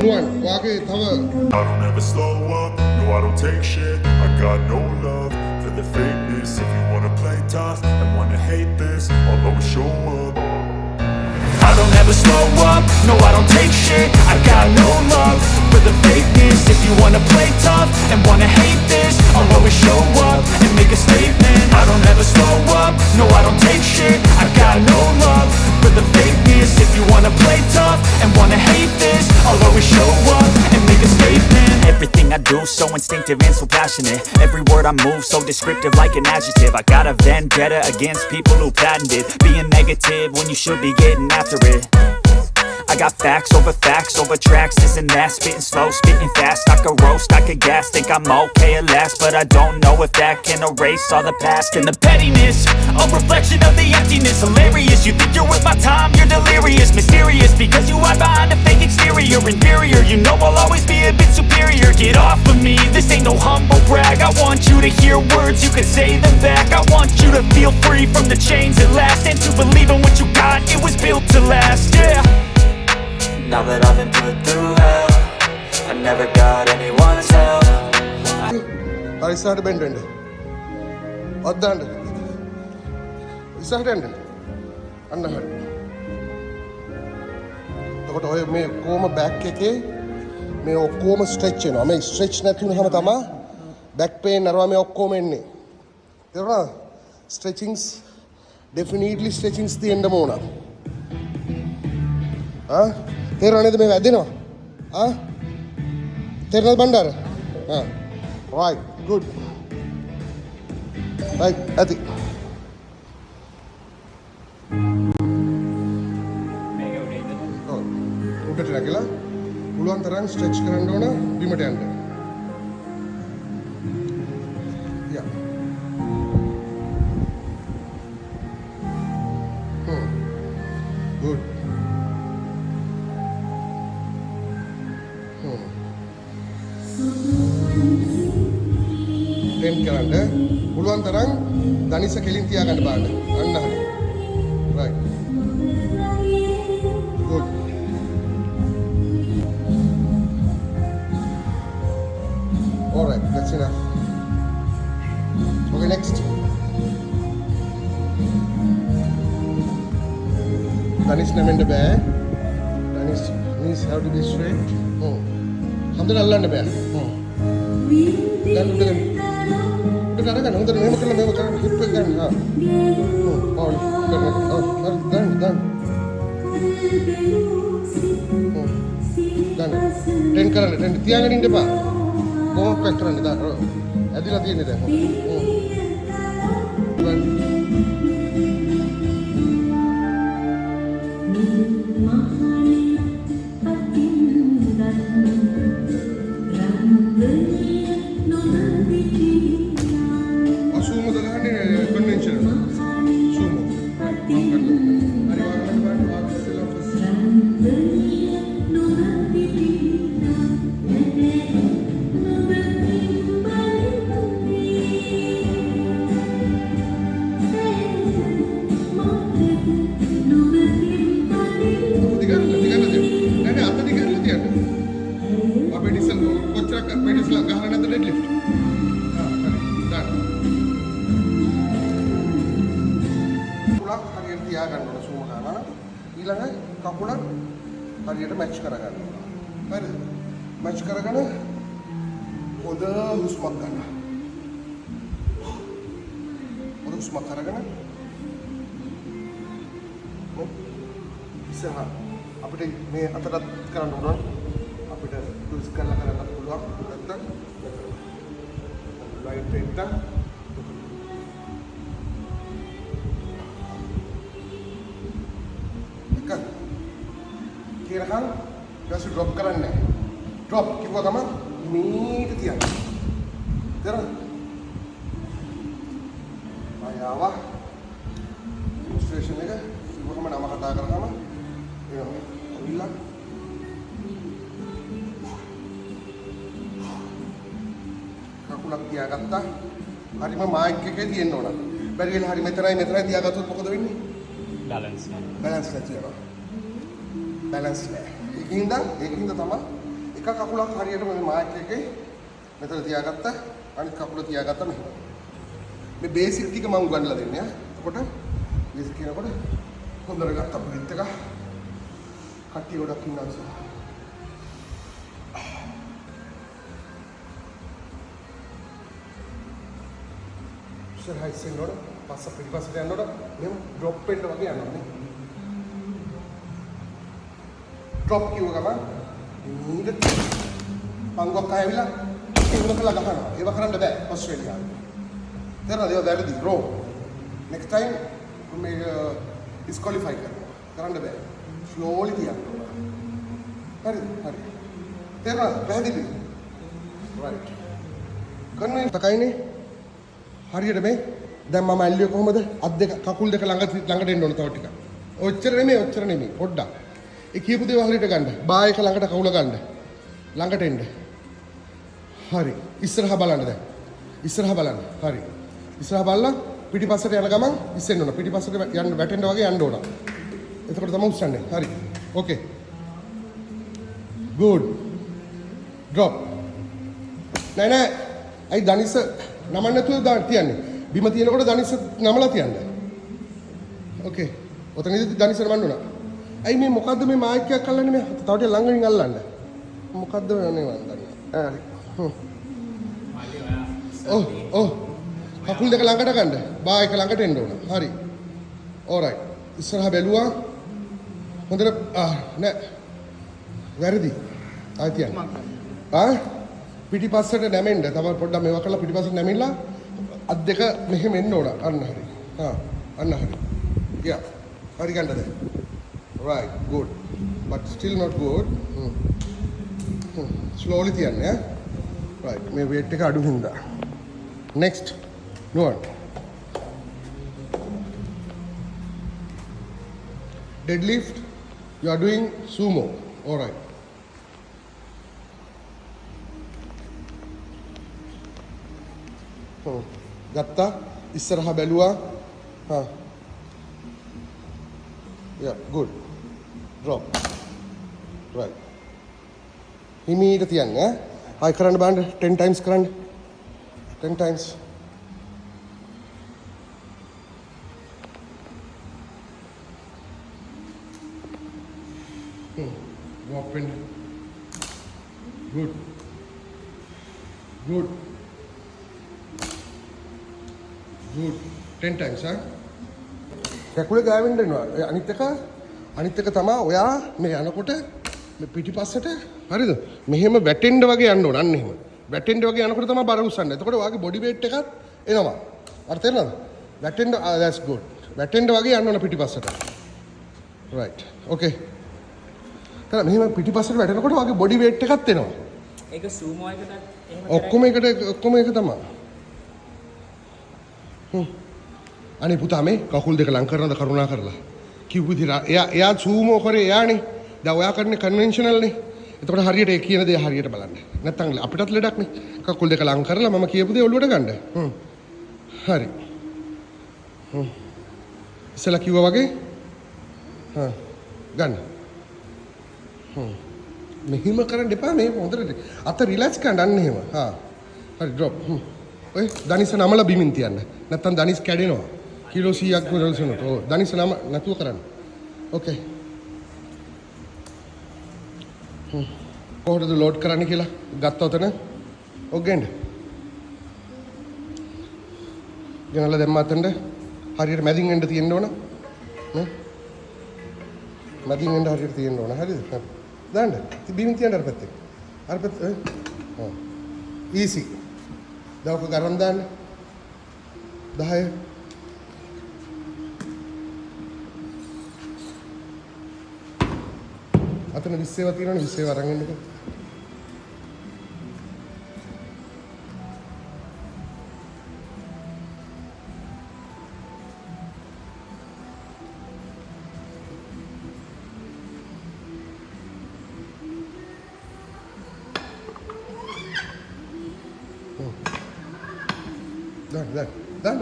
I don't ever slow up, no I don't take shit. I got no love for the fakeness. If you wanna play tough and wanna hate this, I'll always show up. I don't ever slow up, no I don't take shit. I got no love for the fakeness. If you wanna play tough and wanna hate this, I'll always show up and make a statement. I don't ever slow up, no I don't take shit. I got no love for the fakeness. If you wanna play tough and wanna hate this, I'll always show up and make a statement. Everything I do so instinctive and so passionate. Every word I move so descriptive like an adjective. I got a vendetta against people who patented being negative when you should be getting after it. I got facts over tracks, this and that. Spitting slow, spitting fast. I could roast, I could gas. Think I'm okay at last, but I don't know if that can erase all the past. And the pettiness, a reflection of the emptiness. Hilarious, you think you're worth my time, you're delirious. Mysterious, because you hide behind a fake exterior. Inferior, you know I'll always be a bit superior. Get off of me, this ain't no humble brag. I want you to hear words, you can say them back. I want you to feel free from the chains at last, and to believe in what you got, it was built to last, yeah. Now that I've been put through hell, I never got anyone's help. I started bending. Oddand. Started ending. Underhand. එතකොට ඔය මේ කොම back එකේ මේ ඔක්කොම stretch වෙනවා. මේ stretch නැති වුනහම තමයි බෑක් පේන් අරවා මේ ඔක්කොම එන්නේ. තේරුණාද? ස්ට්‍රෙචින්ග්ස් ඩෙෆිනිට්ලි ස්ට්‍රෙචින්ග්ස් තියෙන්න ඕන. තේරුණා නේද මේ වැදෙනවා? තේරුණාද බණ්ඩාර? right good right ඇති උඩට නැගලා පුළුවන් තරම් ස්ට්‍රෙච් කරන්න ඕන බිමට යන්න. yeah good ටෙන් කරන්න පුළුවන් තරම් දනිස කෙලින් තියාගන්න බලන්න. අන්න හරි. right good all right that's enough. okay next දනිස් නැමෙන්න බෑ. දනිස් knees have to be straight. හම්දට අල්ලන්න බෑ. දැන් උඩ කරගන්න හොඳට මෙහෙම කරලා හිප් එක ගන්න. ඔව් කරන්න. දන්. ටෙන් කරන්න. ටෙන් තියාගෙන ඉන්න එපා. කොහොම පැක් කරන්න දාන්න. ඇදිලා තියෙන්නේ දැන්. ඊළඟ කකුල හරියට මැච් කරගන්න. හරිද? මැච් කරගෙන හොඳ හුස්මක් ගන්න. හොඳ හුස්මක් අරගෙන ඉස්සරහ අපිට මේ අතටත් කරන්න ඕන. අපිට ට්විස්ට් කරලා කරන්නත් පුළුවන්. නැත්නම් ලයිට් එක කියනකම් ඊට ඩ්‍රොප් කරන්නේ නැහැ. ඩ්‍රොප් කිව්ව ගමන් මීට තියන්න. තේරෙනවද? ආවා ඉලස්ට්‍රේෂන් එක කිව්වම නම කතා කරාම එනවා. අවිලා කකුලක් තියාගත්තා. හරිම මායික් එකේ තියෙන්න ඕන. බැරි වෙලා හරි මෙතනයි තියාගත්තොත් මොකද වෙන්නේ? බැලන්ස් නැති වෙනවා. බැලන්ස් නැහැ. ඒකින්ද තමයි එක කකුලක් හරියට මේ මාක් එකේ මෙතන තියාගත්තා. අනිත් කකුල තියාගත්තා මෙහෙම. මේ බේසික් ටික මම උගන්වලා දෙන්නේ. එතකොට බේසික් කියනකොට හොඳට ගත්තා බ්‍රීත් එක. කට්ටිය ගොඩක් ඉන්නවා නිසා. ඉස්සරහා ඉස්සෙන්නොත් පස්ස පිටිපස්සට යනකොට මෙහෙම ඩ්‍රොප් වෙන්න වගේ යනවා නේ. ඩ්‍රොප් කිව්ව ගමන් ඊට පංගුවක් ආවිලා ඒක කළා ගහනවා. ඒව කරන්න බෑ ඕස්ට්‍රේලියාවේ. තේරෙනවද? ඒව වැරදි බ්‍රෝ. නෙක්ස්ට් ටයිම් මේ ඩිස්ක්වොලිෆයි කරන්න බෑ. ස්ලෝලි තියන්න. හරි. තේරෙනවද? පැහැදිලි. රයිට්. කන්නේ තකයිනේ. හරියට මේ දැන් මම ඇල්ලුවේ කොහමද? අත් දෙක කකුල් දෙක ළඟට එන්න ඕන තව ටිකක්. ඔච්චර නෙමෙයි. පොඩ්ඩක්. ඒ කියපු දේ හරියට ගන්න. බා එක ළඟට කකුල ගන්න. ළඟට එන්න. හරි. ඉස්සරහා බලන්න දැන්. හරි. ඉස්සරහා බලලා පිටිපස්සට යන ගමන් ඉස්සෙන්න ඕන. පිටිපස්සට යන්න වැටෙන්න වගේ යන්න ඕන. එතකොට තමයි උස්සන්නේ. හරි. ඕකේ. good. drop. නෑ. අයි දනිස නමන්න නැතුව තියන්නේ. බිම තියෙනකොට දනිස නමලා තියන්න. ඕකේ. ඔතනදී දනිස නමන්න උනා. අයි මේ මොකද්ද මේ මායික්යක් අල්ලන්නේ මේ? තව ටික ළඟින් අල්ලන්න. මොකද්ද මේ මන් දන්නේ. හරි. ඔව්. කකුල් දෙක ළඟට ගන්න. බා එක ළඟට එන්න ඕන. හරි. alright. ඉස්සරහා බැලුවා. හොඳට නෑ. වැරදි. ආයි තියන්න. පිටිපස්සට නැමෙන්න. තමයි පොඩ්ඩක් මේවා කරලා පිටිපස්සට නැමිලා අත් දෙක මෙහෙම එන්න ඕන. අන්න හරි. අන්න හරි. yeah. හරි ගන්නද? right. good. but still not good. slowly තියන්න ඈ. right. මේ weight එක අඩු හින්දා. next. no one. deadlift. You are doing sumo. all right. ගත්තා ඉස්සරහා බැලුවා yeah good drop right හිමීට තියන්න ආයි කරන්න බලන්න 10 times කරන්න 10 times walk in good 10 times කැකුලේ ගාවෙන්න වෙනවා. අනිත් එක තමයි ඔයා මේ යනකොට මේ පිටිපස්සට හරිද? මෙහෙම වැටෙන්න වගේ යන්න ඕන. අන්න එහෙම. වැටෙන්න වගේ යනකොට තමයි බර උස්සන්නේ. එතකොට ඔයාගේ බොඩි වේට් එකත් එනවා. අර තේරෙනවද? වැටෙන්න that's good. වැටෙන්න වගේ යන්න ඕන පිටිපස්සට. right. okay. තර මෙහෙම පිටිපස්සට වැටෙනකොට ඔයාගේ බොඩි වේට් එකත් එනවා. ඒක සූමෝ එකකට එහෙම ඔක්කොම එක තමයි. අනේ පුතා මේ කකුල් දෙක ලං කරනද කරුණා කරලා කිව්ව විදිහට එයා සූමෝ කරේ එයානේ. දැන් ඔයා කරන්නේ කන්වෙන්ෂනල් නේ. එතකොට හරියට ඒ කියන දේ හරියට බලන්න. නැත්තම් අපිටත් ලෙඩක් නේ. කකුල් දෙක ලං කරලා මම කියපු දේ ඔළුවට ගන්න. හරි. ඉස්සලා කිව්වා වගේ ගන්න. මෙහිම කරන්න එපා මේ හොඳට. අත රිලැක්ස් කරන්න අන්න එහෙම. හරි ඩ්‍රොප්. ඔය දනිස නමලා බිමින් තියන්න. නැත්තම් දනිස් කැඩෙනවා. කිලෝ 100ක් වරසනට. ඔව් දනිස නම නැතුව කරන්න. ඕකේ. කොහොමද ලෝඩ් කරන්න කියලා ගත්ත උතන. ඔක් ගන්න. ගෙනල්ලා දැම්ම අතෙන්ද හරියට මැදින් එන්න තියෙන්න ඕන. නේ? මැදින් එන්න හරියට තියෙන්න ඕන. හරිද? දාන්න. බිමින් තියන්න අර පැත්තේ. අර පැත්තේ. easy. දවක ගරම් දාන්න 10 අතන 20 ඒවා තියෙනවනේ 20 ඒවා අරන් එන්නකෝ දාන්න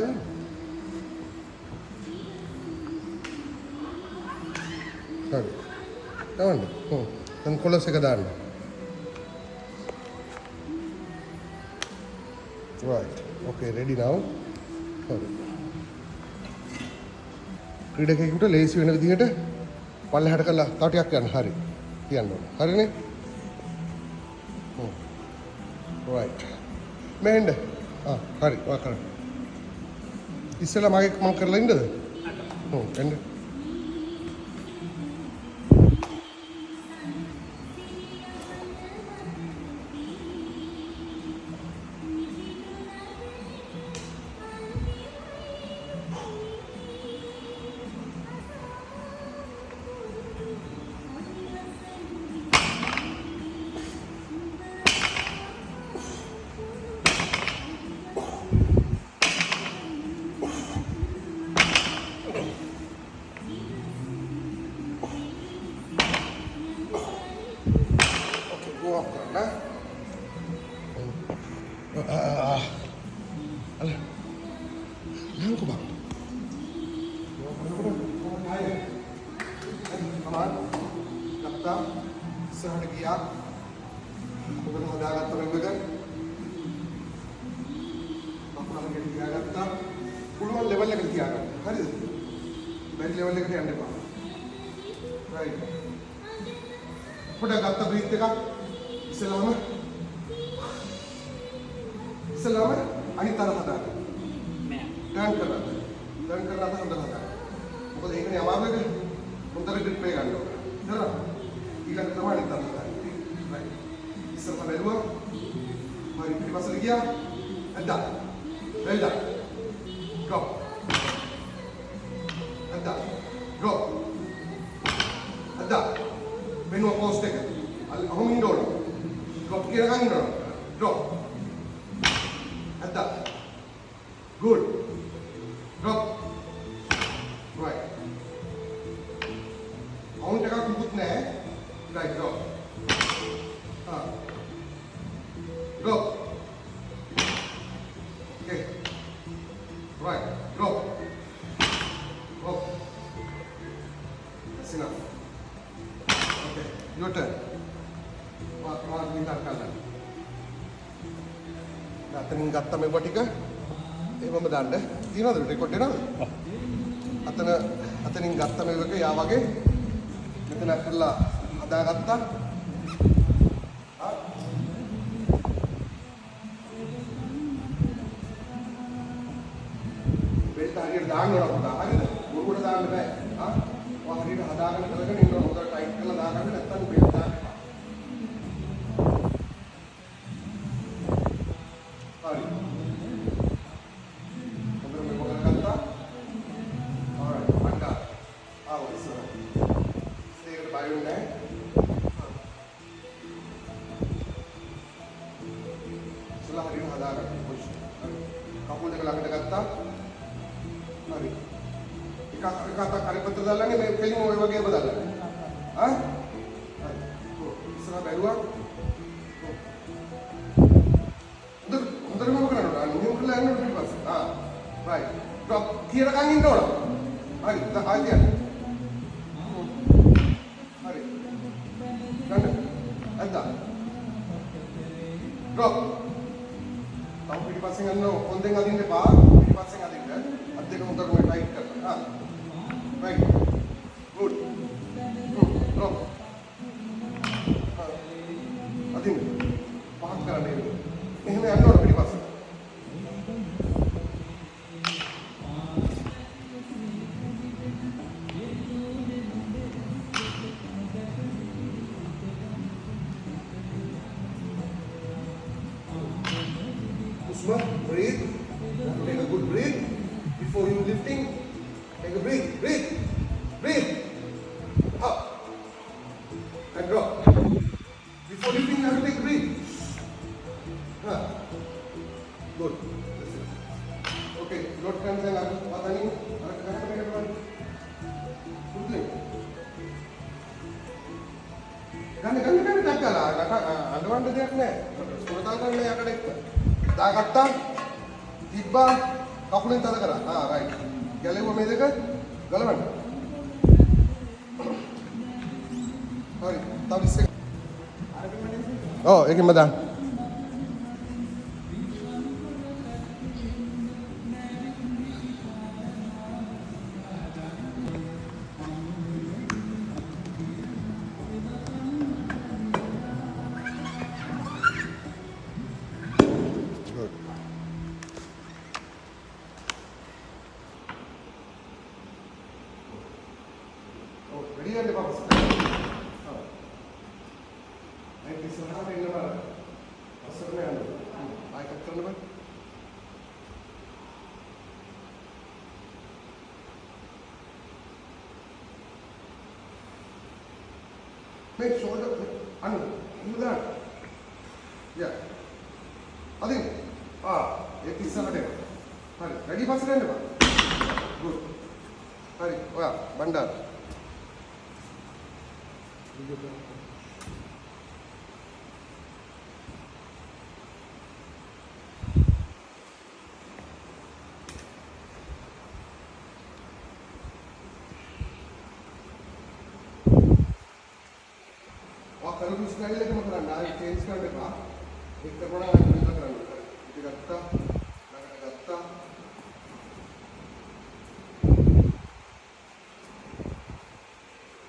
හරි දාන්න දැන් කොලස් එක දාන්න right. Okay, ready now. හරි. ක්‍රීඩකයෙකුට ලේසි වෙන විදිහට පල්ලෙහාට කරලා තව ටිකක් යන්න. හරි. තියන්න ඕන. හරිනේ? right. මෙහෙන්ද? හරි. වා කරන්න. ඉස්සෙල්ලා මම කරලා ඉන්නද? එන්න. Langko bang. Aman. Kapta. Sahad kiya. Bukan hadagat terenggan. Apa lagi kiya kapta. Puluhan level lagi kiya kan. Hari itu. Baik level lagi ande pa. Right. Pura kapta breathe ka. Selama ani tarah hadagat. Turn करना था अंदर आता මොකද ඒකනේ අමාරු එක හොඳට grip එක ගන්න ඕන හරිද ඊළඟ තමයි අනිත් අතට right ඉස්සරහ බැලුවා හරි පිටිපස්සට ගියා අද්දා වෙල්දා drop අද්දා drop අද්දා වෙනුව පෝස්ට් එක අහුම් ඉන්න ඕන drop කියලා ගන්න ඕන drop අද්දා good drop right count එකක් මුකුත් නැහැ right drop drop okay right drop drop that's enough okay your turn මාත් විතර කරන්න අතනින් ගත්ත මේවා ටික එහෙමම දාන්න තියනවද රෙකෝඩ් එකනවද අතනින් ගත්ත මේක යා වගේ මෙතන කරලා හදාගත්තා බෙල්ට් හරියට දාන්න ඕන පුතා හරිද මුරුකට දාන්න බෑ ඔය හරියට හදාගෙන කරගෙන ඉන්න ඕන හොඳට ටයිට් කරලා දාගන්න නැත්නම් බෙල්ට් දාන්න හරි කකුල් දෙක ළඟට ගත්තා. හරි. එකක් අතක් හරි පැත්තට දාලානේ මේ කෙලින් ඔය වගේම දාලා. හරි. ඉස්සරහ බැලුවා. හොඳටම කරනවා. නියම කරලා යන්න ඕනේ ඊපස්සේ. right. drop තියනකන් ඉන්න ඕන. හරි. ආයෙත් යන්න. හරි. ගන්න. අද්දා. drop ताऊ पिटीपासिंग अन्नो कोंदेंग आदिंदे बा पिटीपासिंग आदिंदे अद्दे को उधर में टाइट करना राइट गुड ड्रॉप आदिंदे बाहर करने में अन्नो पिटीपासिंग breathe. Take a good breathe before you lifting. Take a breathe, breathe. Up and drop. Before lifting, you have to take a breathe. Good. Okay. Not cancel. What are you? Ganti tak kalah. Ada deyak ne. Surat al ne ada dek. දාගත්තා තිබ්බා කකුලෙන් තද කරා right ගැලෙුවා මේ දෙක ගලවන්න හරි තව ඉස්සෙක් ඒකෙන්ම දාන්න ඉස්සරහට එන්න බෑ. අස්සරම යන්න. ආයෙත් කරන්න බෑ. Make shoulder anu do that. Yeah. Adin. ඒක ඉස්සරහට එන්න. හරි. වැඩි පස්සට එන්න බා. Good. හරි. ඔයා බණ්ඩාර. කරුණු ස්ටයිල් එකම කරන්න ආයෙ චේන්ජ් කරන්න එපා. ඒක කරනවා නම් මේක කරන්න. ඉතින් ගත්තා. ළඟට ගත්තා.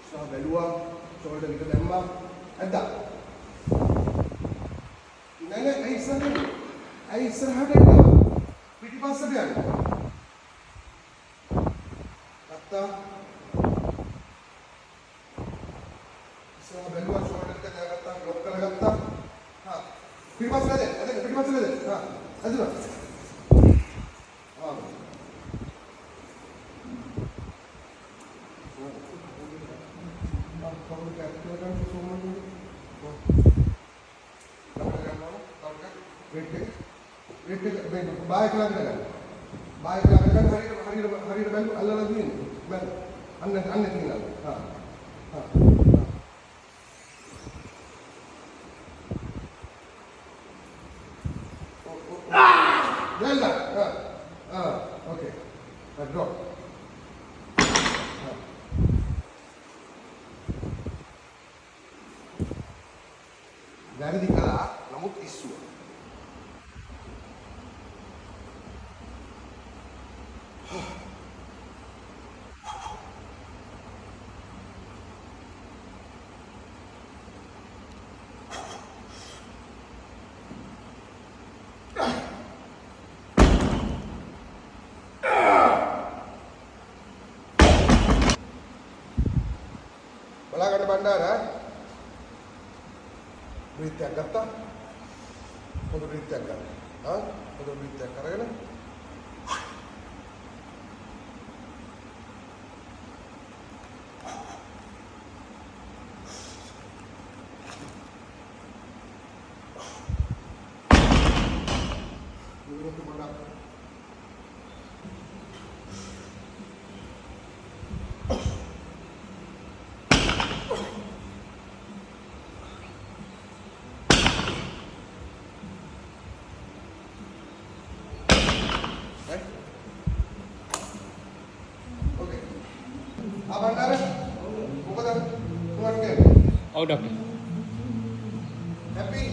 සා බැලුවා. ෂෝල්ඩර් එක දැම්මා. ඇද්දා. නෑ ඇයි ඉස්සරහට? ඇයි ඉස්සරහට එන්න? පිටිපස්සට යන්න. ගත්තා. ඉස්සරහ බැලුවා ෂෝල්ඩර් එක දාගත්තා. ඩ්‍රොප් කරගත්තා. පිටිපස්සට ඇද. පිටිපස්සට ඇද. ඇදුනා. කවුරු කැප්චර් කරන්න සෝමන් වෙට් එක බායක ළඟ ගන්න. බායක ළඟ ගන්න හරියට බැලු අල්ලලා දින්නේ. බැල අන්න තියෙනවා. Okay. Drop. වැරදි කළා නමුත් ඉස්සුව. බලාගන්න බණ්ඩාර breath එකක් ගත්තා. පොඩි breath එකක් ගන්න. පොඩි breath එකක් අරගෙන බණ්ඩාර මොකද තුනක් කියන්නේ? ඔව් ඩොක්ටර්. හැපි?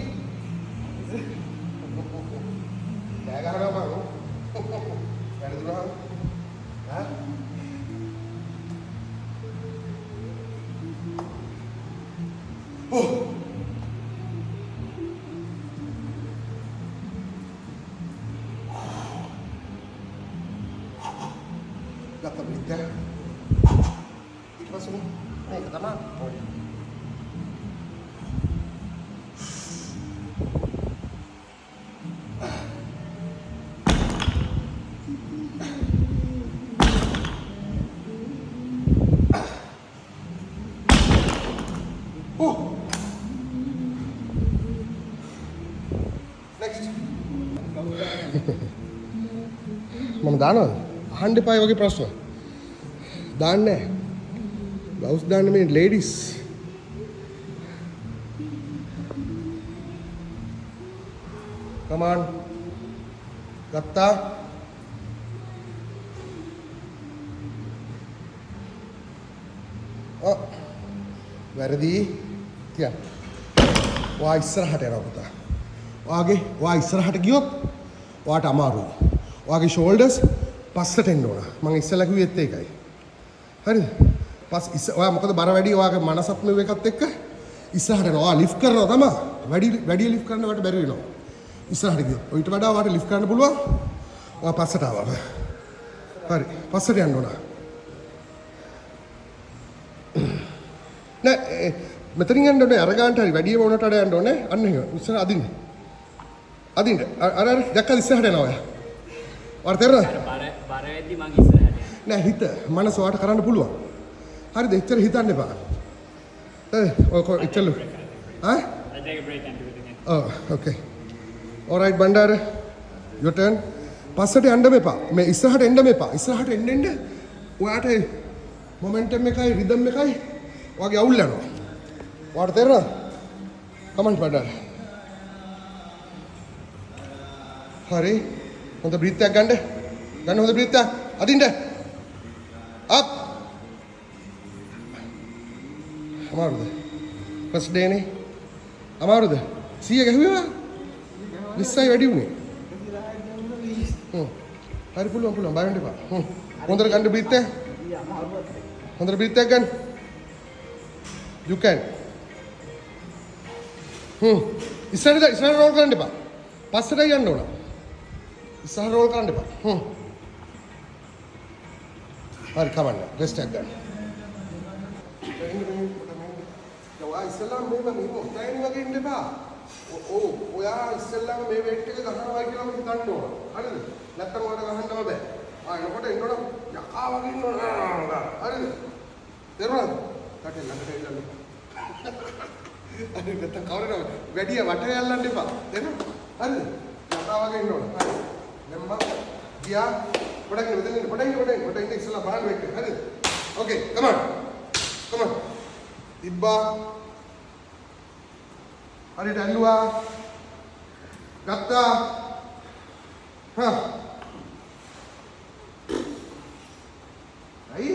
කෑ ගහනවා මම. වැරදුනා. ගත්තා බිත්ත. Masuk nih ke taman. Oh ya. Next. මම දානවා. අහන්න එපා වගේ ප්‍රශ්න. දාන්නේ නැහැ. Blouse දාන්න මේ ladies. Come on. ගත්තා. වැරදි. තියන්න. වා ඉස්සරහට යනවා පුතා. වා ඉස්සරහට ගියොත් වාට අමාරුයි. වාගේ shoulders පස්සට එන්න ඕන. මම ඉස්සෙල්ලා කිව්වෙත් ඒකයි. හරිද? ඔයා මොකද බර වැඩි ඔයාගේ මනසත් මෙව එකත් එක්ක ඉස්සරහට යනවා. ඔයා ලිෆ්ට් කරනවා තමයි. වැඩි ලිෆ්ට් කරන්න වට බැරි වෙනවා. ඉස්සරහට ගියොත්. ඔයිට වඩා ඔයාට ලිෆ්ට් කරන්න පුළුවන්. ඔයා පස්සට ආවම. හරි. පස්සට යන්න ඕන. නෑ මෙතනින් යන්න ඕනේ අර ගන්නට හරි වැඩි වුණාට අර යන්න ඕනේ. අන්න එහෙම. ඉස්සර අදින්න. අදින්න. අර දැක්කද ඉස්සරහට යනවා ඔයා. ඔයාට තේරෙනවද? බර වෙද්දි මං ඉස්සරහට යනවා. නෑ හිත මනස ඔයාට කරන්න පුළුවන්. හරිද? එච්චර හිතන්න එපා. ඔය එච්චර. ආ? I take a break and do it again. Oh, okay. All right, Bandar. Your turn. පස්සට යන්න මෙපා. මේ ඉස්සරහට එන්න මෙපා. ඉස්සරහට එන්න ඔයාට මොමන්ටම් එකයි රිද්ම් එකයි ඔයාගේ අවුල් යනවා. ඔයාට තේරෙනවද? Comment Bandar. හරි. හොඳ බ්‍රීත් එකක් ගන්න. ගන්න හොඳ බ්‍රීත් එකක්. අදින්න. up. අමාරුද? ෆස්ට් ඩේ නේ. අමාරුද? 100 ගැහුවා? 20යි වැඩි උනේ. හරි පුළුවන් බය වෙන්න එපා. හොඳට ගන්න බ්‍රීත් එක. හොඳට බ්‍රීත් එක ගන්න. You can. ඉස්සරහට රෝල් කරන්න එපා. පස්සට යන්න ඕන. ඉස්සරහට රෝල් කරන්න එපා. හරි කමන්න. රෙස්ට් එකක් ගන්න. ඔයා ඉස්සෙල්ලාම මේ ඔතයින් වගේ ඉන්න එපා. ඔයා ඉස්සෙල්ලාම මේ වේට් එක ගන්නවා කියලා හිතන්න ඕන. හරිද? නැත්තම් ඔයාලට ගහන්නම බෑ. එනකොට එන්නකොට යකා වගේ ඉන්න ඕන. හරිද? තේරුණාද? කටේ ළඟට එන්න. අනේ නැත්තම් කවුරුද වැඩි වට යල්ලන්න එපා. තේරුණාද? හරිද? යකා වගේ ඉන්න ඕන. හරි. දැම්මා. ගියා. පොඩක් ඉස්සෙල්ලා බලන්න වෙන්න. හරිද? Okay, come on. තිබ්බා. හරියට ඇල්ලුවා. ගත්තා. අයි.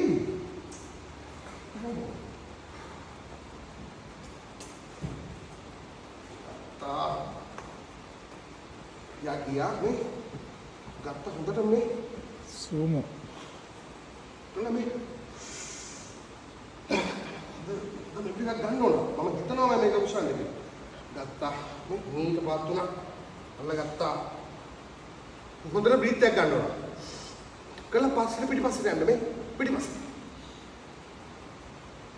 ගත්තා. ගියා මේ. ගත්ත හොඳට මේ. සූමෝ. මේ. මේක ගන්න ඕන. මම හිතනවා මේක උස්සන්නේ කියලා. ගත්තා. මේක පාත් තුන අල්ලගත්තා. හොඳට බ්‍රීත් එකක් ගන්න ඕන. කළා පස්සට පිටිපස්සට යන්න මේ පිටිපස්සට.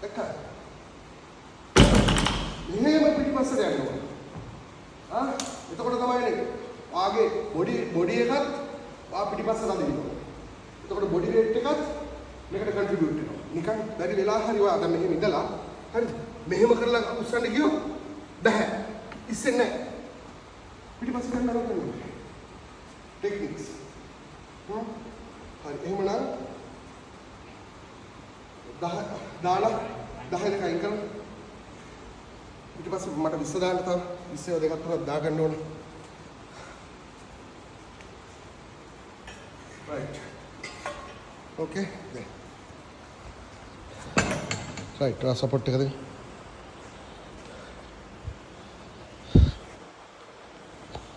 දැක්කද? මෙහෙම පිටිපස්සට යන්න ඕන. එතකොට තමයි නේ. වාගේ බොඩි එකත් වා පිටිපස්සට අදින්න ඕන. එතකොට බොඩි වේට් එකත් මේකට කන්ට්‍රිබියුට් වෙනවා. නිකන් බැරි වෙලා හරි ඔයා දැන් මෙහෙම ඉඳලා හරිද? මෙහෙම කරලා උස්සන්න ගියොත් බෑ. ඉස්සෙන්නේ නැහැ. පිටිපස්ස ගන්න අරගෙන. ටෙක්නික්ස්. හරි එහෙමනම් 10 දාලා 10 එක අයින් කරලා පිටිපස්ස මට 20 දාන්න තව 20 දෙකක් තුනක් දාගන්න ඕන. right. okay. then. right. Support එක දෙන්න.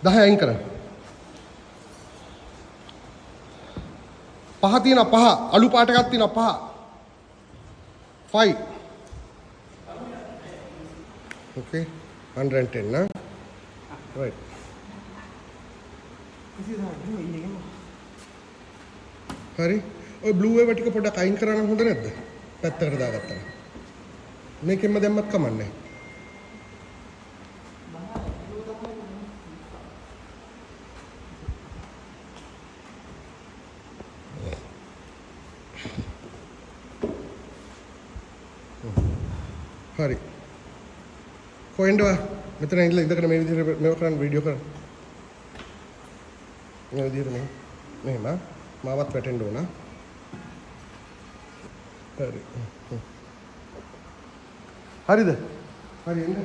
අයින් කරන්න. පහ තියෙනවා පහ. අලු පාට එකක් තියෙනවා පහ. 5. okay. 110 නා. right. හරි. ඔය බ්ලූ ඒවා ටික පොඩ්ඩක් අයින් කරා නම් හොඳ නැද්ද? පැත්තකට දාගත්තා. මේකෙන්ම දැම්මත් කමන්නේ. හරි. කොහෙන්ද මෙතන ඉඳලා ඉඳගෙන මේ විදිහට මේව කරන්න වීඩියෝ කරන්න. මේ විදිහට මෙහෙම මාවත් වැටෙන්න ඕන. හරි. හරිද? හරි එන්න.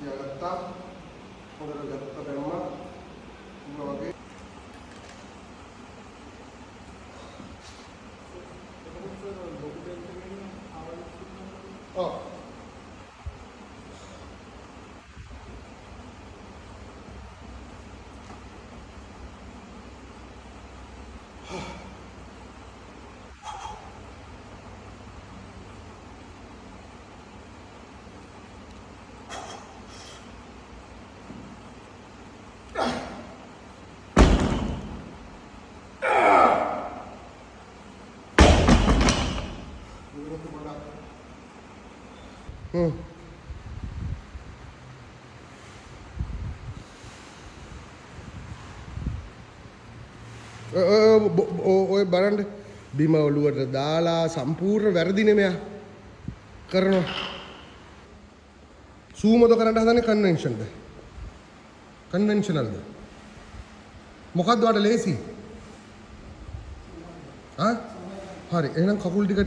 යගත්තා. හොඳට ගත්ත බැලුවා. වගේ. ඔව්. ඔය බලන්න බිම ඔලුවට දාලා සම්පූර්ණ වැරදිනේ මෙයා කරනවා. සූමොද කරන්න හදන්නේ කන්වෙන්ෂන්ද? කන්වෙන්ෂනල්ද? මොකක්ද වඩ ලේසි? හරි එහෙනම් කකුල් ටික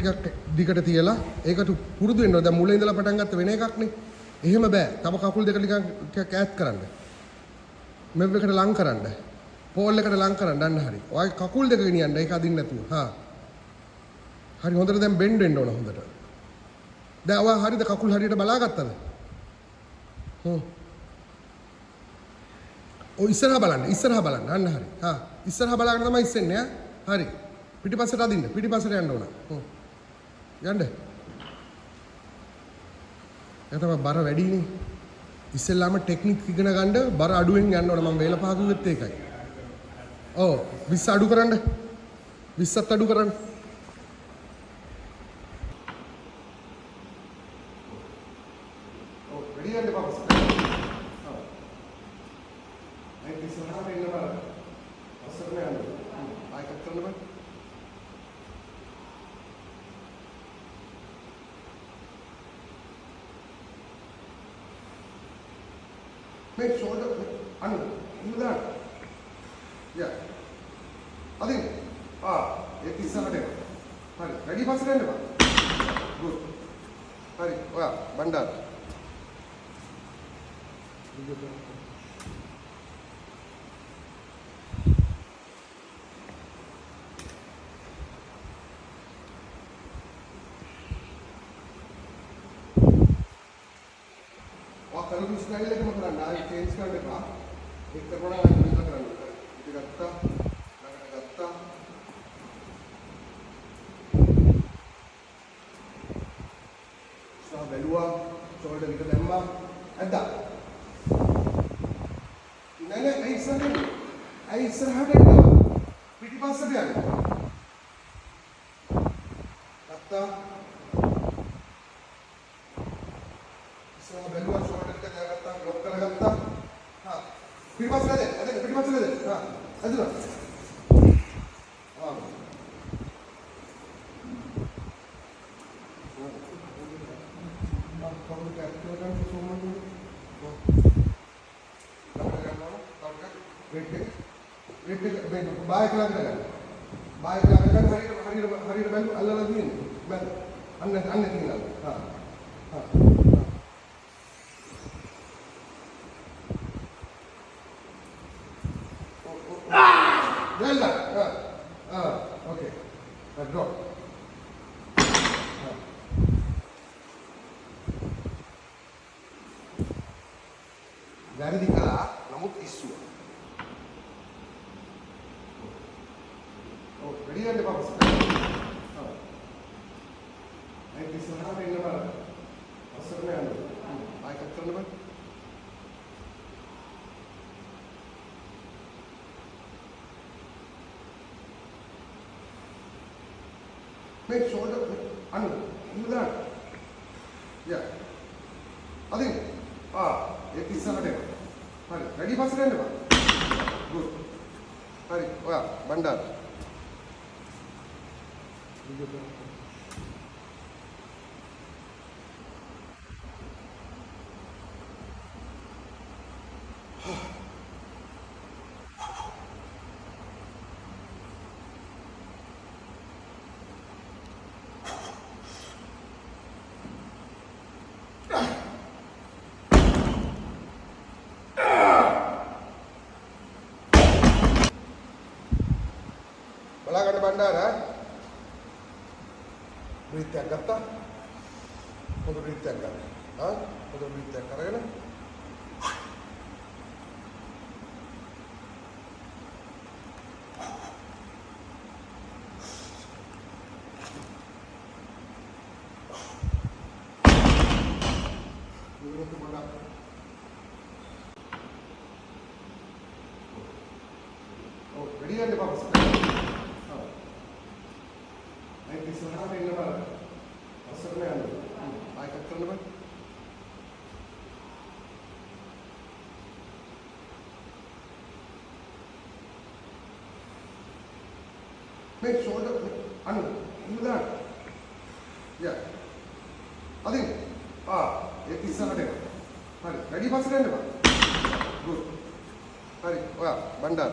දිගට තියලා ඒකට පුරුදු වෙන්න ඕන. දැන් මුලින් ඉඳලා පටන් ගත්ත වෙන එකක් නේ. එහෙම බෑ. තව කකුල් දෙක ටිකක් ඈත් කරන්න. මෙව් එකට ලං කරන්න. පෝල් එකට ලං කරන්න. අන්න හරි. ඔය කකුල් දෙක ගෙනියන්න. ඒක අදින්න නැතුව. හරි හොඳට දැන් බෙන්ඩ් වෙන්න ඕන හොඳට. දැන් ඔය හරියද කකුල් හරියට බලාගත්තද? ඔය ඉස්සරහා බලන්න. අන්න හරි. ඉස්සරහා බලාගෙන තමයි ඉස්සෙන්නේ හරි. පිටිපස්සට අදින්න. පිටිපස්සට යන්න ඕන. යන්න. එතන බර වැඩිනේ. ඉස්සෙල්ලාම ටෙක්නික් ඉගෙන ගන්න බර අඩුවෙන් යන්න ඕන. මම වේල පහ කිව්වෙත් ඒකයි. ඔව් 20 අඩු කරන්න. 20ත් අඩු කරන්න. ඔව් වැඩි යන්න පාපස්. ඔව්. ඒක ඉස්සරහට එන්න බලන්න. අස්සරම යන්න. ආයෙත් කරන්න බෑ. Make shoulder under. Do that. Yeah. Adin. एक ඉස්සරහට එන්න. හරි. වැඩි පස්සට එන්න බා. Good. හරි. ඔයා බණ්ඩාර. කලුරු ස්ටයිල් එකම කරන්න. ආයෙ චේන්ජ් කරන්න එපා. ඒක කරනවා නම් ඉන්න කරන්න. ඉතින් ගත්තා. ළඟට ගත්තා. සා බැලුවා. ෂෝල්ඩර් එක දැම්මා. ඇද්දා. නෑ ඇයි ඉස්සරහට එන්නේ? ඇයි ඉස්සරහට එන්නේ? පිටිපස්සට යන්න. ගත්තා. සා බැලුවා ෂෝල්ඩර් ලොක් කරගත්තා. පිටිපස්සට දෙන්න. පිටිපස්සට දෙන්න. ඇදුණා. කවුරු කැප්චර් කරන්න සෝමන්නේ? වෙයිට් එක බෙන් බායක ළඟට ගන්න. බායක ළඟට ගන්න හරියට බැලු අල්ලලා දින්නේ. බැල. අන්න තියෙනවා. Okay. Drop. වැරදි කළා නමුත් ඉස්සුවා. ඔව් වැඩි යන්න පාපස්. ඒක ඉස්සරහට එන්න බලන්න. අස්සරම යන්න. ආයෙත් කරන්න බෑ. Make shoulder under. Do that. Yeah. Adin. ඒක ඉස්සරහට එන්න. හරි. වැඩි පස්සට එන්න බා. Good. හරි. ඔයා බණ්ඩාර. බලාගන්න බණ්ඩාර. බ්‍රීත් එකක් ගත්තා. පොඩි බ්‍රීත් එකක් ගන්න. පොඩි බ්‍රීත් එකක් අරගෙන වැඩි යන්න පාපස්. ඒක ඉස්සරහට එන්න බලන්න. අස්සරම යන්න. ආයෙත් කරන්න බෑ. Make shoulder. Anu. Do that. Yeah. Adin. Ek ඉස්සරහට එනවා. හරි. වැඩි පස්සට එන්න බා. Good. හරි. ඔයා බණ්ඩාර.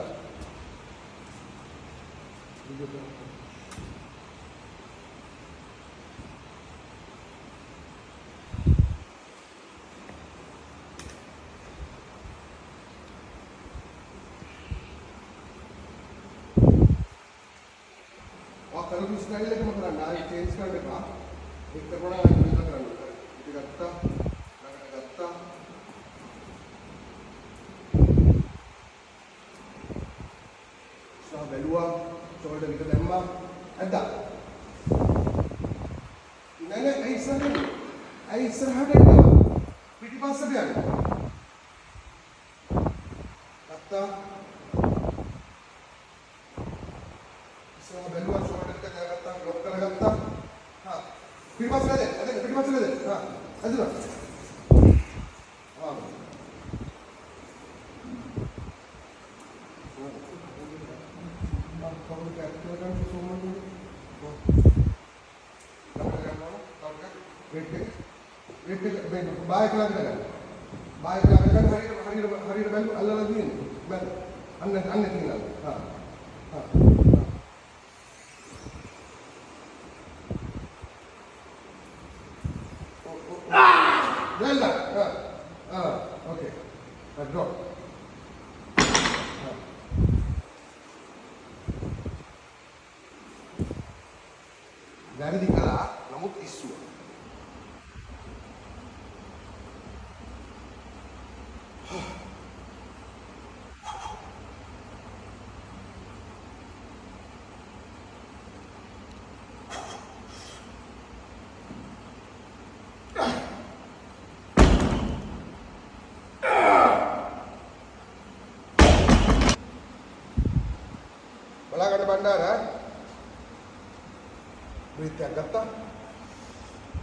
කරපු ස්ටයිල් එකම කරන්න ආයෙ චේන්ජ් කරන්න එපා. ඒක කරනවා ආයෙ මෙහෙම කරන්න. ඉතින් ගත්තා. ළඟට ගත්තා. සා බැලුවා. ෂෝල්ඩර් එක දැම්මා. ඇද්දා. නෑ නෑ ඇයි ඉස්සරහට එන්නේ? ඇයි ඉස්සරහට එන්නේ? පිටිපස්සට යන්න. ගත්තා. බැලුවා ෂෝල්ඩර් එක ගත්තා ලොක් කරගත්තා පිටිපස්සට දෙන්න පිටිපස්සට දෙන්න අදුනා කවුරු කැප්චර් කරන්න සෝමන් වෙයිට් එක බායක ළඟට ගන්න බායක ළඟට ගන්න හරියට බැලු අල්ලලා දින්නේ බැල අන්න තියෙනවා okay. Drop. වැරදි කළා නමුත් ඉස්සුව. බලාගන්න බණ්ඩාර බ්‍රීත් එකක් ගත්තා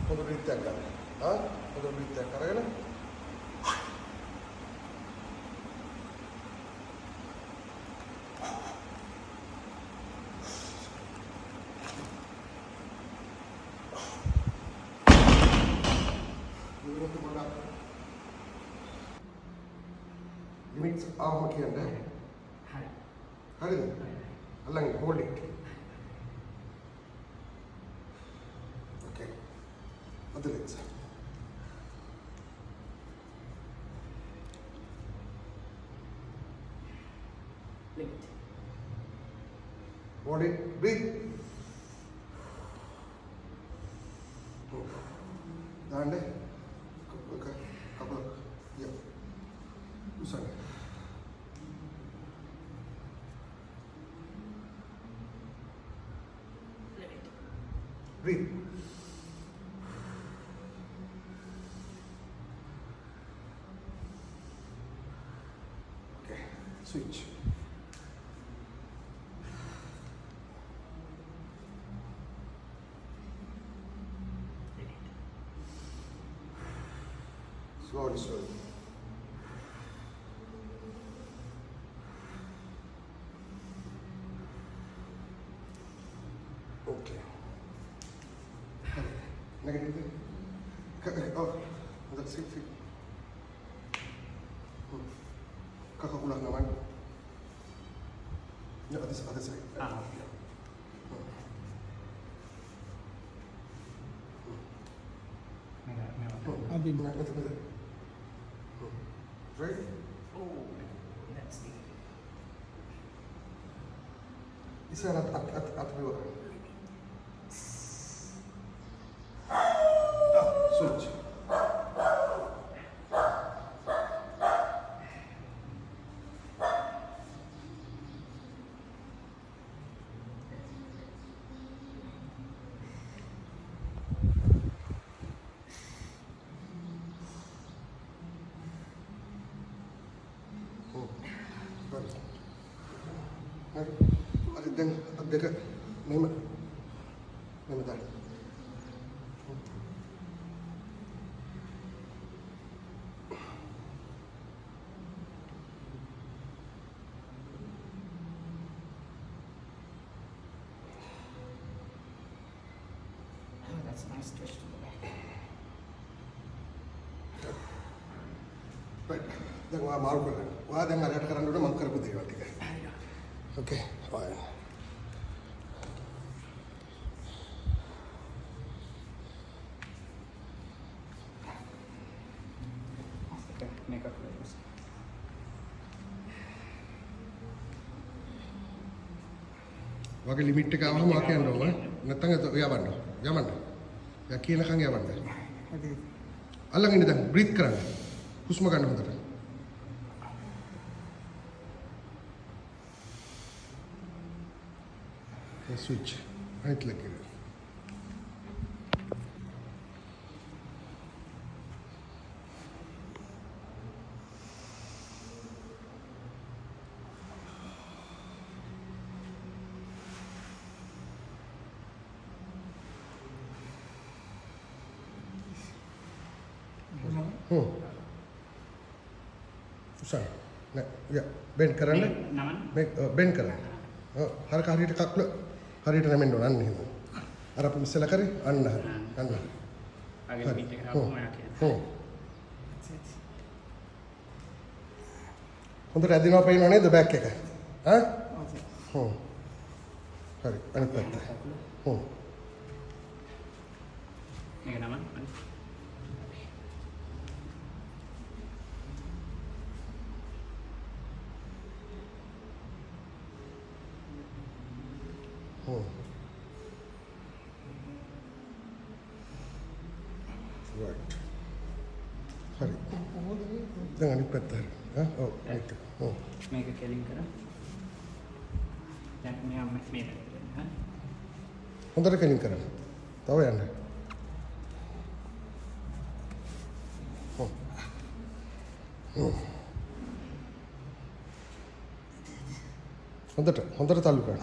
පොඩි බ්‍රීත් එකක් ගන්න පොඩි බ්‍රීත් එකක් අරගෙන limits ආවම කියන්නේ හරිද along hold it okay other legs Lift. hold it breathe daande couple yeah usanga breathe. Okay, switch. Slowly, slowly. Okay. Negative. Oh, that's it. Kakakulang naman. No, other side. Right? Oh, that's deep. Isa at bawah. Switch. Ada deng, ada dekat. Memang dah. That's nice stretch to the back. right දැන් ඔයා මාරු කරගන්න. ඔයා දැන් අරකට කරන්න ඕනේ මම කරපු දේවල් ටික. okay fine. Makeup layers. වගේ ලිමිට් එක ආවම ආ කියන්න ඕන. නැත්තම් යවන්න. යවන්න. යා කියනකන් යවන්න. අල්ලගෙන ඉන්න දැන් බ්‍රීත් කරන්න. හුස්ම ගන්න හොඳට. ස්විච්. අනිත් ලෙක් එක. උසන් නෑ යා බෙන්ඩ් කරන්න නමන. මේ බෙන්ඩ් කරන්න හරක හරියට කකුල හරියට නැමෙන්න ඕන අන්න එහෙම අර අපි ඉස්සෙල්ලා කරේ අන්න හරි අන්න අගේ ලිමිට් එක ආවම ඔයා කියන්නේ. හොඳට ඇදිනවා පේනව නේද බෑක් එක ඈ හරි අනිත් පැත්ත මේක නමන. right හරි දැන් අනිත් පැත්ත හරි ඔව් right මේක කෙලින් කර. දැන් මෙයා මේ පැත්තට හරි. හොඳට කෙලින් කරන්න තව යන්න හොඳට තල්ලු කරන්න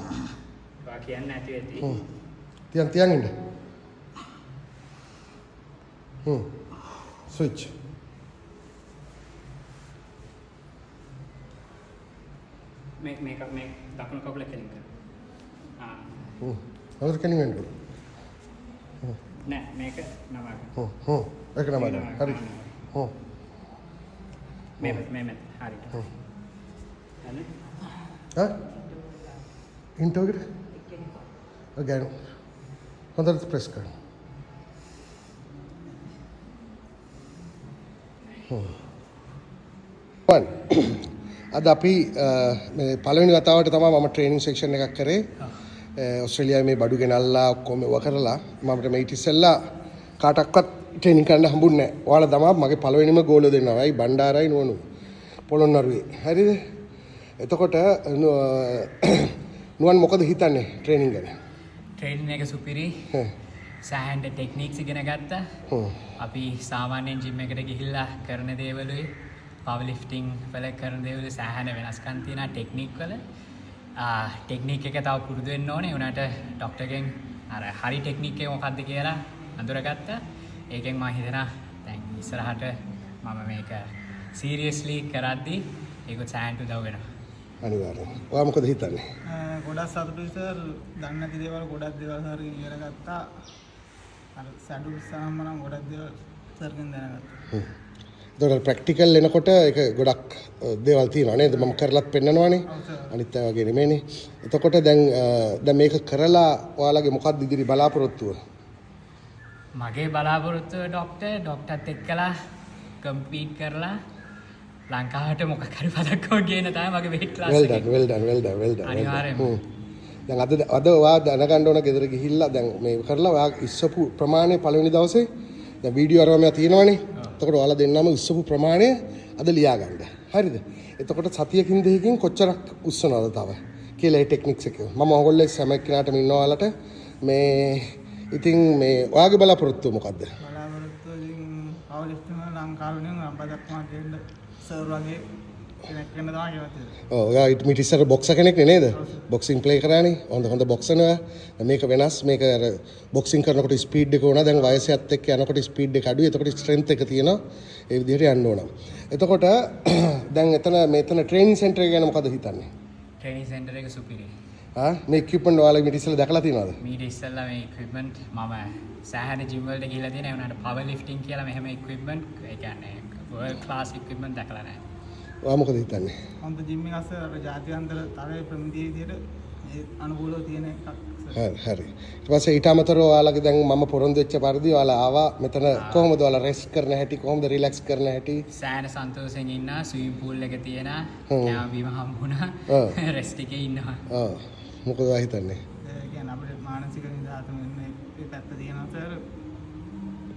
ඔයා කියන්නේ නැති වෙති. තියන් ඉන්න ස්විච් මේක දකුණු කකුල කෙලින් කර. හොඳට කෙලින් වෙන්න නෑ මේක නමක. ඒක නම හරි මේ හරියට. හරි. ඈ ඉන්ටෝගෙට again හොඳට ප්‍රෙස් කරන්න අද අපි මේ පළවෙනි වතාවට තමයි මම ට්‍රේනින් සෙක්ෂන් එකක් කරේ ඕස්ට්‍රේලියාවේ මේ බඩු ගෙනල්ලා ඔක්කොම ඒවා කරලා මම මේ ඉතිස්සෙල්ලා කාටවත් ට්‍රේනින් කරන්න හම්බුන්නේ නැහැ. ඔයාලා තමයි මගේ පළවෙනිම ගෝල දෙන්නවයි බණ්ඩාරයි නුවණු පොළොන්නරුවේ. හරිද? එතකොට නුවන් මොකද හිතන්නේ ට්‍රේනින් ගැන? ට්‍රේනින් එක සුපිරි. සෑහෙන ටෙක්නික්ස් ඉගෙන ගත්තා. අපි සාමාන්‍යයෙන් ජිම් එකට ගිහිල්ලා කරන දේවලුයි පවර් ලිෆ්ටිං වල කරන දේවලුයි සෑහෙන වෙනස්කම් තියෙනවා ටෙක්නික් වල. ටෙක්නික් එක තව පුරුදු වෙන්න ඕනේ. උනාට ડોක්ටර්ගෙන් අර හරි ටෙක්නික් එක මොකක්ද කියලා අඳුරගත්තා. ඒකෙන් මම හිතනවා දැන් ඉස්සරහට මම මේක සීරියස්ලි කරද්දී ඒක සෑහෙන උදව් වෙනවා. අනිවාර්යෙන්. ඔයා මොකද හිතන්නේ? ගොඩක් සතුටුයි සර්. දන්නේ නැති දේවල් ගොඩක් දේවල් හරි ඉගෙන ගත්තා. අර සැඩු ඉස්සරහම නම් ගොඩක් දේවල් සර්ගෙන් දැනගත්තා. ඒතකොට ප්‍රැක්ටිකල් එනකොට ඒක ගොඩක් දේවල් තියෙනවා නේද? මම කරලත් පෙන්නනවානේ. අනිත් අය වගේ නෙමෙයිනේ. එතකොට දැන් මේක කරලා ඔයාලගේ මොකක්ද ඉදිරි බලාපොරොත්තුව? මගේ බලාපොරොත්තුව ඩොක්ටර්ත් එක්කලා කම්පීට් කරලා ලංකාවට මොකක් හරි පදක්කම ගේන තමයි මගේ වෙයිට් ක්ලාස් එකේ. well done. අනිවාර්යෙන්ම. දැන් අද ඔයා දැනගන්න ඕන ගෙදර ගිහිල්ලා දැන් මේ කරලා ඔයා ඉස්සපු ප්‍රමාණය පළවෙනි දවසේ දැන් වීඩියෝ අරවම තියෙනවනේ. එතකොට ඔයාලා දෙන්නම ඉස්සපු ප්‍රමාණය අද ලියා ගන්න. හරිද? එතකොට සතියකින් දෙකකින් කොච්චරක් උස්සනවද තව කියලා ඒ ටෙක්නික්ස් එක. මම ඕගොල්ලෝ සෑම කෙනාටම ඉන්නවා ඔයාලට මේ ඉතින් මේ ඔයාගේ බලාපොරොත්තුව මොකද්ද? බලාපොරොත්තුව ඉතින් පවර් ලිෆ්ටිං වල ලංකාවේ නම් අපදක් මාකෙන්න සර් වගේ කෙනෙක් වෙන්න තමයි කැමතිද? ඔව් ඔයා ඊට ඉස්සර බොක්සර් කෙනෙක් නේද? බොක්සින් ප්ලේ කරානේ. හොඳ බොක්සර් නවා. මේක වෙනස්. මේක අර බොක්සින් කරනකොට ස්පීඩ් එක ඕන. දැන් වයසත් එක්ක යනකොට ස්පීඩ් එක අඩුයි. එතකොට ස්ට්‍රෙන්ත් එක තියෙනවා. ඒ විදිහට යන්න ඕන. එතකොට දැන් මෙතන ට්‍රේනින් සෙන්ටර් එක ගැන මොකද හිතන්නේ? ට්‍රේනින් සෙන්ටර් එක සුපිරි. මේ equipment ඔයාලා මීට ඉස්සෙල්ලා දැකලා තියෙනවද? මීට ඉස්සෙල්ලා මේ equipment මම සෑහෙන ජිම් වලට ගිහිල්ලා තියෙනවා. ඒ වුණාට power lifting කියලා මෙහෙම equipment ඒ කියන්නේ world class equipment දැකලා නැහැ. ඔයා මොකද හිතන්නේ? හොඳ ජිම් එකක් සර් අර ජාත්‍යන්තර තරයේ ප්‍රමිතිය විදියට ඒ අනුකූලව තියෙන එකක් සර්. හරි. ඊට පස්සේ ඊට අමතරව ඔයාලගේ දැන් මම පොරොන්දු වෙච්ච පරිදි ඔයාලා ආවා මෙතන කොහොමද ඔයාලා රෙස්ට් කරන හැටි කොහොමද රිලැක්ස් කරන හැටි? සෑහෙන සන්තෝෂයෙන් ඉන්නවා. ස්විමින් pool එක තියෙනවා. කෑම බීම හම්බුණා. රෙස්ට් එකේ ඉන්නවා. මොකද ඔයා හිතන්නේ? ඒ කියන්නේ අපිට මානසික නිදහසම වෙන්නේ ඒ පැත්ත තියෙනවා සර්.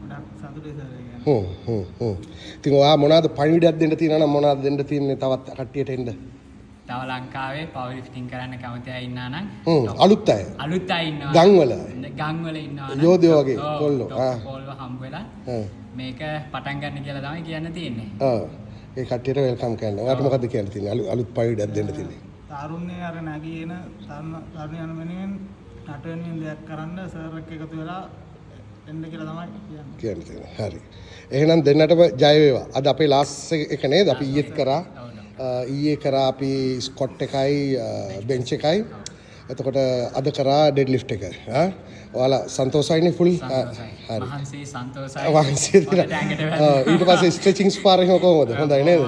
ගොඩක් සතුටුයි සර් ඒ කියන්නේ. ඉතින් ඔයා මොනවාද පණිවිඩයක් දෙන්න තියෙනවා නම් මොනවාද දෙන්න තියෙන්නේ තවත් කට්ටියට එන්න? තව ලංකාවේ power lifting කරන්න කැමති අය ඉන්නා නම් අලුත් අය අලුත් අය ඉන්නවා. ගම්වල ඉන්නවා නම් යෝධයෝ වගේ කොල්ලෝ. කොල්ලෝ හම්බ වෙලා මේක පටන් ගන්න කියලා තමයි කියන්න තියෙන්නේ. ඒ කට්ටියට වෙල්කම් කරන්න. ඔයාට මොකද්ද කියන්න තියෙන්නේ? අලුත් පණිවිඩයක් දෙන්න තියෙන්නේ. තාරුණ්‍ය අර නැගීන තරුණයන් වෙනුවෙන් රට වෙනුවෙන් දෙයක් කරන්න සර් එක්ක එකතු වෙලා එන්න කියලා තමයි කියන්න තියෙන්නේ. හරි. එහෙනම් දෙන්නටම ජය වේවා. අද අපේ ලාස්ට් එක නේද? අපි ඊයේත් කරා. ඊයේ කරා අපි ස්කොට් එකයි බෙන්ච් එකයි. එතකොට අද කරා ඩෙඩ් ලිෆ්ට් එක. ඔයාලා සන්තෝෂයිනේ ෆුල්? හරි. මහන්සි සන්තෝෂයි. වහන්සි ඊට පස්සේ ස්ට්‍රෙචිං ස්පාර් එක කොහොමද? හොඳයි නේද?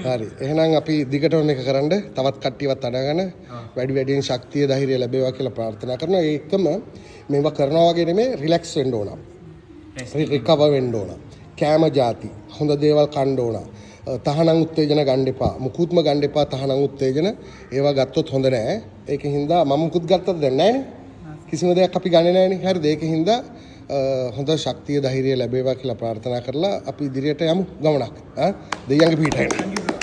හරි. එහෙනම් අපි දිගටම මේක කරන්න තවත් කට්ටියවත් අඩගෙන වැඩියෙන් ශක්තිය ධෛර්යය ලැබේවා කියලා ප්‍රාර්ථනා කරනවා. ඒකම මේවා කරනවා වගේ නෙමෙයි රිලැක්ස් වෙන්න ඕන. රිකවර් වෙන්න ඕන. කැම ಜಾති හොඳ දේවල් කන්න ඕන. තහනම් උත්තේජන ගන්න එපා. මුකුත්ම ගන්න එපා තහනම් උත්තේජන. ඒවා ගත්තොත් හොඳ නෑ. ඒකෙන් හින්දා මම මුකුත් ගත්තද දැන් නෑනේ. කිසිම දෙයක් අපි ගන්නේ නෑනේ. හරිද? ඒකෙන් හින්දා හොඳ ශක්තිය ධෛර්යය ලැබේවා කියලා ප්‍රාර්ථනා කරලා අපි ඉදිරියට යමු ගමනක්. දෙයියන්ගේ පිටට.